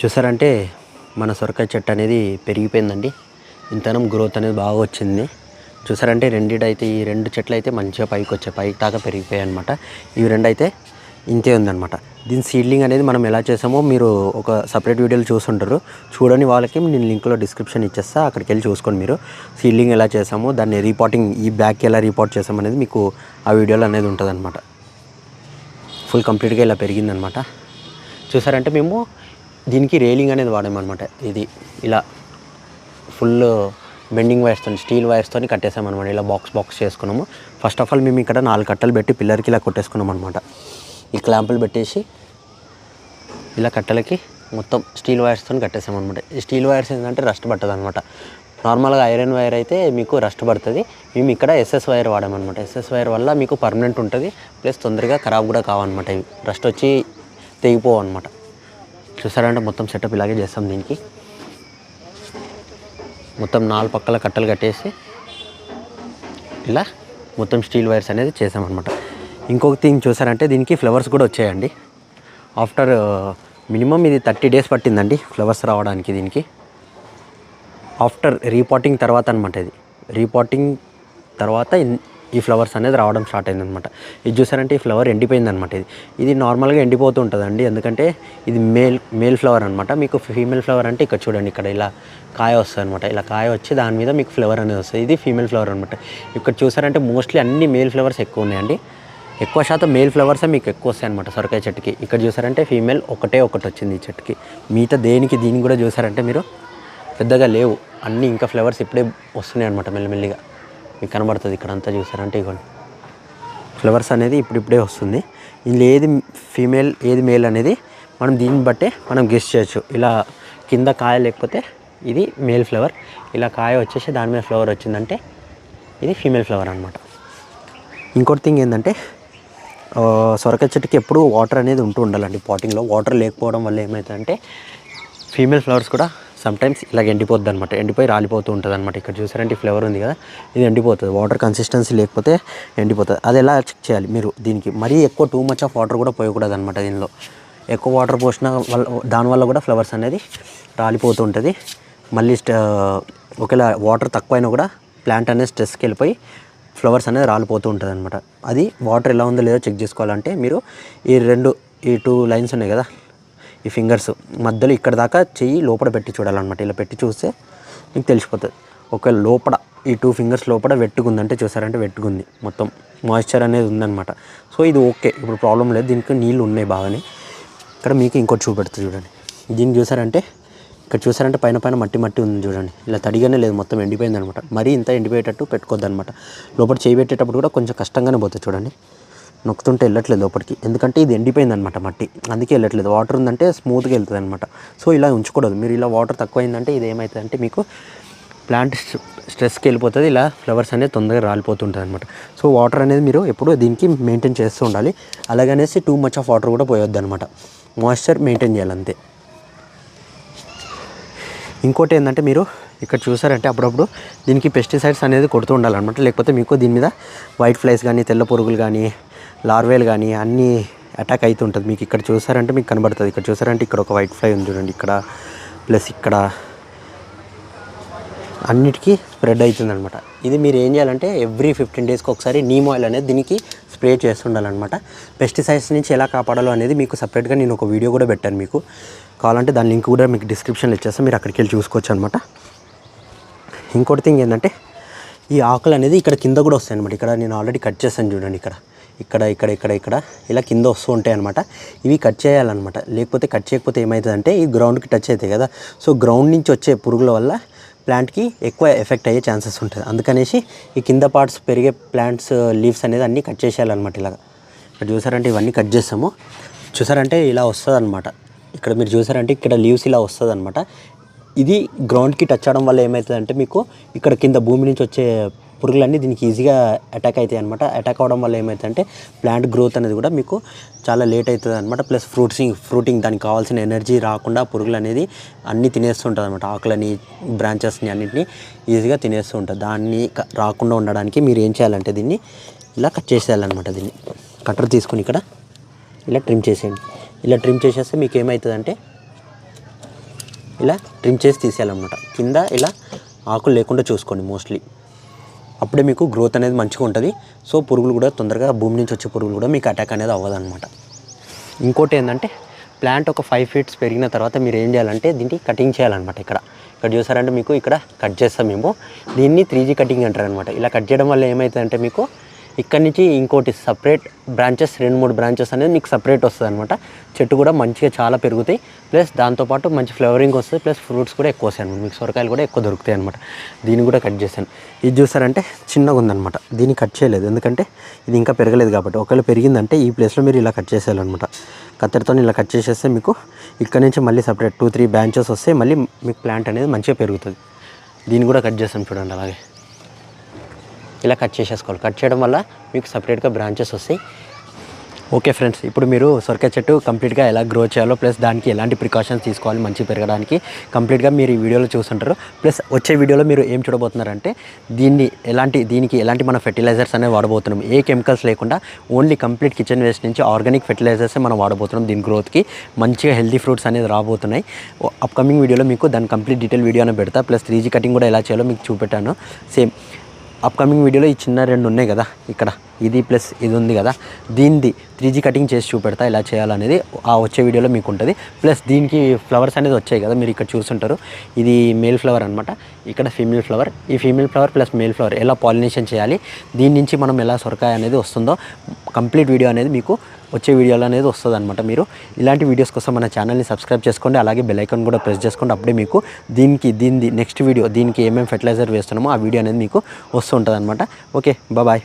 చూసారంటే మన సొరకాయ చెట్టు అనేది పెరిగిపోయిందండి. ఇంతనం గ్రోత్ అనేది బాగా వచ్చింది. చూసారంటే ఈ రెండు చెట్లు అయితే మంచిగా పైకి వచ్చాయి, పైకి దాకా పెరిగిపోయాయి అనమాట. ఇవి రెండు అయితే ఇంతే ఉందన్నమాట. దీని సీడ్లింగ్ అనేది మనం ఎలా చేసామో మీరు ఒక సపరేట్ వీడియోలు చూసుంటారు. చూడని వాళ్ళకి నేను లింక్లో డిస్క్రిప్షన్ ఇచ్చేస్తా, అక్కడికి వెళ్ళి చూసుకోండి మీరు. సీడ్లింగ్ ఎలా చేసామో, దాన్ని రీపాటింగ్ ఈ బ్యాగ్కి ఎలా రీపాట్ చేసామనేది మీకు ఆ వీడియోలో అనేది ఉంటుంది అనమాట. ఫుల్ కంప్లీట్గా ఇలా పెరిగిందనమాట. చూసారంటే మేము దీనికి రేలింగ్ అనేది వాడామన్నమాట. ఇది ఇలా ఫుల్ బెండింగ్ వైర్స్తో, స్టీల్ వైర్స్తో కట్టేసామన్నమాట. ఇలా బాక్స్ చేసుకున్నాము. ఫస్ట్ ఆఫ్ ఆల్ మేము ఇక్కడ 4 కట్టలు పెట్టి పిల్లర్కి ఇలా కొట్టేసుకున్నాం అనమాట. ఈ క్లాంపులు పెట్టేసి ఇలా కట్టలకి మొత్తం స్టీల్ వైర్స్తో కట్టేసామన్నమాట. ఈ స్టీల్ వైర్స్ ఏంటంటే రస్ట్ పట్టదు అనమాట. నార్మల్గా ఐరన్ వైర్ అయితే మీకు రస్ట్ పడుతుంది. మేము ఇక్కడ ఎస్ఎస్ వైర్ వాడామన్నమాట. ఎస్ఎస్ వైర్ వల్ల మీకు పర్మనెంట్ ఉంటుంది, ప్లస్ తొందరగా ఖరాబ్ కూడా కావన్నమాట. ఇవి రస్ట్ వచ్చి తెగిపోవు అనమాట. చూసారంటే మొత్తం సెటప్ ఇలాగే చేస్తాం. దీనికి మొత్తం 4 పక్కల కట్టలు కట్టేసి ఇలా మొత్తం స్టీల్ వైర్స్ అనేది చేసామన్నమాట. ఇంకొక థింగ్ చూసారంటే దీనికి ఫ్లవర్స్ కూడా వచ్చాయండి. ఆఫ్టర్ మినిమం ఇది 30 days పట్టిందండి ఫ్లవర్స్ రావడానికి. దీనికి ఆఫ్టర్ రీపాటింగ్ తర్వాత అనమాట. ఇది రీపాటింగ్ తర్వాత ఈ ఫ్లవర్స్ అనేది రావడం స్టార్ట్ అయిందనమాట. ఇది చూసారంటే ఈ ఫ్లవర్ ఎండిపోయిందనమాట. ఇది నార్మల్గా ఎండిపోతూ ఉంటుందండి, ఎందుకంటే ఇది మేల్ ఫ్లవర్ అనమాట. మీకు ఫీమేల్ ఫ్లవర్ అంటే ఇక్కడ చూడండి, ఇక్కడ ఇలా కాయ వస్తుంది అనమాట. ఇలా కాయ వచ్చి దాని మీద మీకు ఫ్లవర్ అనేది వస్తుంది. ఇది ఫీమేల్ ఫ్లవర్ అనమాట. ఇక్కడ చూసారంటే మోస్ట్లీ అన్ని మేల్ ఫ్లవర్స్ ఎక్కువ ఉన్నాయండి. ఎక్కువ శాతం మేల్ ఫ్లవర్సే మీకు ఎక్కువ వస్తాయి అనమాట సొరకాయ చెట్టుకి. ఇక్కడ చూసారంటే ఫీమేల్ ఒకటి వచ్చింది ఈ చెట్టుకి. మిగతా దీనికి కూడా చూసారంటే మీరు పెద్దగా లేవు, అన్నీ ఇంకా ఫ్లవర్స్ ఇప్పుడే వస్తున్నాయి అనమాట. మెల్లిమెల్లిగా మీకు కనబడుతుంది. ఇక్కడ అంతా చూసారంటే ఇవ్వండి, ఫ్లవర్స్ అనేది ఇప్పుడిప్పుడే వస్తుంది. ఇందులో ఏది ఫీమేల్ ఏది మేల్ అనేది మనం దీన్ని బట్టే మనం గెస్ చేయొచ్చు. ఇలా కింద కాయ లేకపోతే ఇది మేల్ ఫ్లవర్, ఇలా కాయ వచ్చేసి దాని మీద ఫ్లవర్ వచ్చిందంటే ఇది ఫీమేల్ ఫ్లవర్ అనమాట. ఇంకోటి థింగ్ ఏంటంటే సొరకాయ చెట్టుకి ఎప్పుడు వాటర్ అనేది ఉండాలండి. పాటింగ్లో వాటర్ లేకపోవడం వల్ల ఏమవుతుందంటే ఫీమేల్ ఫ్లవర్స్ కూడా సమ్టైమ్స్ ఇలాగ ఎండిపోద్ది అనమాట. ఎండిపోయి రాలిపోతూ ఉంటుంది అనమాట. ఇక్కడ చూసారంటే ఈ ఫ్లవర్ ఉంది కదా, ఇది ఎండిపోతుంది. వాటర్ కన్సిస్టెన్సీ లేకపోతే ఎండిపోతుంది. అది ఎలా చెక్ చేయాలి మీరు? దీనికి మరీ ఎక్కువ టూ మచ్ ఆఫ్ వాటర్ కూడా పోయకూడదు అనమాట. దీనిలో ఎక్కువ వాటర్ పోసిన దానివల్ల కూడా ఫ్లవర్స్ అనేది రాలిపోతూ ఉంటుంది. మళ్ళీ ఒకవేళ వాటర్ తక్కువైనా కూడా ప్లాంట్ అనేది స్ట్రెస్కి వెళ్ళిపోయి ఫ్లవర్స్ అనేది రాలిపోతూ ఉంటుంది అనమాట. అది వాటర్ ఎలా ఉందో లేదో చెక్ చేసుకోవాలంటే మీరు ఈ 2 లైన్స్ ఉన్నాయి కదా, ఈ ఫింగర్స్ మధ్యలో ఇక్కడ దాకా చెయ్యి లోపల పెట్టి చూడాలన్నమాట. ఇలా పెట్టి చూస్తే మీకు తెలిసిపోతుంది. ఒకవేళ లోపల ఈ 2 ఫింగర్స్ లోపల వెట్టుకుందంటే చూసారంటే వెట్టుకుంది, మొత్తం మాయిశ్చర్ అనేది ఉందన్నమాట. సో ఇది ఓకే, ఇప్పుడు ప్రాబ్లం లేదు. దీనికి నీళ్ళు ఉన్నాయి బాగానే. ఇక్కడ మీకు ఇంకోటి చూపెడుతుంది చూడండి. దీన్ని చూసారంటే ఇక్కడ చూసారంటే పైన మట్టి ఉంది చూడండి. ఇలా తడిగానే లేదు, మొత్తం ఎండిపోయింది అనమాట. మరీ ఇంత ఎండిపోయేటట్టు పెట్టుకోవద్దు అనమాట. లోపల చేయి పెట్టేటప్పుడు కూడా కొంచెం కష్టంగానే పోతుంది చూడండి. నొక్కుతుంటే వెళ్ళట్లేదు లోపలికి, ఎందుకంటే ఇది ఎండిపోయింది అనమాట మట్టి, అందుకే వెళ్ళట్లేదు. వాటర్ ఉందంటే స్మూత్గా వెళ్తుంది అనమాట. సో ఇలా ఉంచకూడదు. మీరు ఇలా వాటర్ తక్కువైందంటే ఇది ఏమవుతుందంటే మీకు ప్లాంట్ స్ట్రెస్కి వెళ్ళిపోతుంది. ఇలా ఫ్లవర్స్ అనేది తొందరగా రాలిపోతుంటుంది అనమాట. సో వాటర్ అనేది మీరు ఎప్పుడూ దీనికి మెయింటైన్ చేస్తూ ఉండాలి. అలాగనేసి టూ మచ్ ఆఫ్ వాటర్ కూడా పోయొద్దు అనమాట. మాయిశ్చర్ మెయింటైన్ చేయాలంతే. ఇంకోటి ఏంటంటే మీరు ఇక్కడ చూసారంటే అప్పుడప్పుడు దీనికి పెస్టిసైడ్స్ అనేది కొడుతూ ఉండాలన్నమాట. లేకపోతే మీకు దీని మీద వైట్ ఫ్లైస్ కానీ, తెల్ల పురుగులు కానీ, లార్వేలు కానీ అన్నీ అటాక్ అవుతుంటుంది. మీకు ఇక్కడ చూసారంటే మీకు కనబడుతుంది. ఇక్కడ చూసారంటే ఇక్కడ ఒక వైట్ ఫ్లై ఉంది చూడండి, ఇక్కడ ప్లస్ ఇక్కడ అన్నిటికీ స్ప్రెడ్ అవుతుంది అనమాట. ఇది మీరు ఏం చేయాలంటే ఎవ్రీ 15 daysకి ఒకసారి నీమ్ ఆయిల్ అనేది దీనికి స్ప్రే చేస్తుండాలన్నమాట. పెస్టిసైడ్స్ నుంచి ఎలా కాపాడాలో అనేది మీకు సపరేట్గా నేను ఒక వీడియో కూడా పెట్టాను. మీకు కావాలంటే దాని లింక్ కూడా మీకు డిస్క్రిప్షన్లో ఇచ్చేస్తాను, మీరు అక్కడికి వెళ్ళి చూసుకోవచ్చు అనమాట. ఇంకోటి థింగ్ ఏంటంటే ఈ ఆకులు అనేది ఇక్కడ కింద కూడా వస్తాయి అనమాట. ఇక్కడ నేను ఆల్రెడీ కట్ చేశాను చూడండి. ఇక్కడ ఇలా కింద వస్తూ ఉంటాయి అనమాట. ఇవి కట్ చేయాలన్నమాట. లేకపోతే కట్ చేయకపోతే ఏమవుతుందంటే ఈ గ్రౌండ్కి టచ్ అవుతాయి కదా. సో గ్రౌండ్ నుంచి వచ్చే పురుగుల వల్ల ప్లాంట్కి ఎక్కువ ఎఫెక్ట్ అయ్యే ఛాన్సెస్ ఉంటుంది. అందుకనేసి ఈ కింద పార్ట్స్ పెరిగే ప్లాంట్స్ లీవ్స్ అనేది అన్నీ కట్ చేసేయాలన్నమాట. ఇలాగ ఇక్కడ చూసారంటే ఇవన్నీ కట్ చేస్తాము. చూసారంటే ఇలా వస్తుంది అనమాట. ఇక్కడ మీరు చూసారంటే ఇక్కడ లీవ్స్ ఇలా వస్తుంది అనమాట. ఇది గ్రౌండ్కి టచ్ అవడం వల్ల ఏమవుతుందంటే మీకు ఇక్కడ కింద భూమి నుంచి వచ్చే పురుగులన్నీ దీనికి ఈజీగా అటాక్ అవుతాయి అనమాట. అటాక్ అవ్వడం వల్ల ఏమవుతుందంటే ప్లాంట్ గ్రోత్ అనేది కూడా మీకు చాలా లేట్ అవుతుంది అనమాట. ప్లస్ ఫ్రూటింగ్ దానికి కావాల్సిన ఎనర్జీ రాకుండా పురుగులు అనేది అన్నీ తినేస్తుంటుంది అనమాట. ఆకులని, బ్రాంచెస్ని అన్నింటినీ ఈజీగా తినేస్తూ ఉంటుంది. దాన్ని రాకుండా ఉండడానికి మీరు ఏం చేయాలంటే దీన్ని ఇలా కట్ చేసేయాలన్నమాట. దీన్ని కట్టర్ తీసుకుని ఇక్కడ ఇలా ట్రిమ్ చేసేయండి. ఇలా ట్రిమ్ చేసేస్తే మీకు ఏమవుతుందంటే ఇలా ట్రిమ్ చేసి తీసేయాలన్నమాట. కింద ఇలా ఆకులు లేకుండా చూసుకోండి మోస్ట్లీ, అప్పుడే మీకు గ్రోత్ అనేది మంచిగా ఉంటుంది. సో పురుగులు కూడా తొందరగా భూమి నుంచి వచ్చే పురుగులు కూడా మీకు అటాక్ అనేది అవ్వదన్నమాట. ఇంకోటి ఏంటంటే ప్లాంట్ ఒక 5 ఫీట్స్ పెరిగిన తర్వాత మీరు ఏం చేయాలంటే దీన్ని కటింగ్ చేయాలన్నమాట. ఇక్కడ చూసారంటే మీకు ఇక్కడ కట్ చేస్తాం మేము, దీన్ని 3G కటింగ్ అంటారు అనమాట. ఇలా కట్ చేయడం వల్ల ఏమవుతుందంటే మీకు ఇక్కడ నుంచి ఇంకోటి సపరేట్ బ్రాంచెస్ 2-3 బ్రాంచెస్ అనేది మీకు సపరేట్ వస్తుంది అనమాట. చెట్టు కూడా మంచిగా చాలా పెరుగుతాయి, ప్లస్ దాంతోపాటు మంచి ఫ్లేవరింగ్ వస్తుంది, ప్లస్ ఫ్రూట్స్ కూడా ఎక్కువ వస్తాయి అనమాట. మీకు సొరకాయలు కూడా ఎక్కువ దొరుకుతాయి అనమాట. దీన్ని కూడా కట్ చేశాను. ఇది చూసారంటే చిన్నగా ఉందన్నమాట, దీన్ని కట్ చేయలేదు ఎందుకంటే ఇది ఇంకా పెరగలేదు కాబట్టి. ఒకవేళ పెరిగిందంటే ఈ ప్లేస్లో మీరు ఇలా కట్ చేసేయాలన్నమాట. కత్తెరతో ఇలా కట్ చేసేస్తే మీకు ఇక్కడ నుంచి మళ్ళీ సపరేట్ 2-3 బ్రాంచెస్ వస్తే మళ్ళీ మీకు ప్లాంట్ అనేది మంచిగా పెరుగుతుంది. దీన్ని కూడా కట్ చేస్తాం చూడండి. అలాగే ఇలా కట్ చేసేసుకోవాలి. కట్ చేయడం వల్ల మీకు సపరేట్గా బ్రాంచెస్ వస్తాయి. ఓకే ఫ్రెండ్స్, ఇప్పుడు మీరు సొరకాయ చెట్టు కంప్లీట్గా ఎలా గ్రో చేయాలో, ప్లస్ దానికి ఎలాంటి ప్రికాషన్స్ తీసుకోవాలి మంచి పెరగడానికి కంప్లీట్గా మీరు ఈ వీడియోలో చూస్తుంటారు. ప్లస్ వచ్చే వీడియోలో మీరు ఏం చూడబోతున్నారంటే దీనికి ఎలాంటి మన ఫెర్టిలైజర్స్ అనేవి వాడబోతున్నాం. ఏ కెమికల్స్ లేకుండా ఓన్లీ కంప్లీట్ కిచెన్ వేస్ట్ నుంచి ఆర్గానిక్ ఫెర్టిలైజర్సే మనం వాడబోతున్నాం. దీని గ్రోత్కి మంచిగా హెల్తీ ఫ్రూట్స్ అనేది రాబోతున్నాయి. అప్కమింగ్ వీడియోలో మీకు దాని కంప్లీట్ డీటెయిల్ వీడియో అనేది పెడతా. ప్లస్ 3G కటింగ్ కూడా ఎలా చేయాలో మీకు చూపెట్టాను. సేమ్ అప్కమింగ్ వీడియోలో ఈ చిన్న 2 ఉన్నాయి కదా, ఇక్కడ ఇది ప్లస్ ఇది ఉంది కదా, దీనిది 3G కటింగ్ చేసి చూపెడతా ఎలా చేయాలనేది ఆ వచ్చే వీడియోలో మీకు ఉంటుంది. ప్లస్ దీనికి ఫ్లవర్స్ అనేది వచ్చాయి కదా, మీరు ఇక్కడ చూస్తుంటారు. ఇది మేల్ ఫ్లవర్ అనమాట, ఇక్కడ ఫీమేల్ ఫ్లవర్. ఈ female flower plus male flower ఎలా పాలినేషన్ చేయాలి, దీని నుంచి మనం ఎలా సొరకాయ అనేది వస్తుందో కంప్లీట్ వీడియో అనేది మీకు వచ్చే వీడియోలో అనేది వస్తుంది అనమాట. మీరు ఇలాంటి వీడియోస్ కోసం మన ఛానల్ని సబ్స్క్రైబ్ చేసుకోండి, అలాగే బెల్ ఐకాన్ కూడా ప్రెస్ చేసుకోండి. అప్పుడే మీకు దీనిది నెక్స్ట్ వీడియో దీనికి ఏమేమి ఫెర్టిలైజర్ వేస్తున్నామో ఆ వీడియో అనేది మీకు వస్తుంటుంది అనమాట. Okay, bye.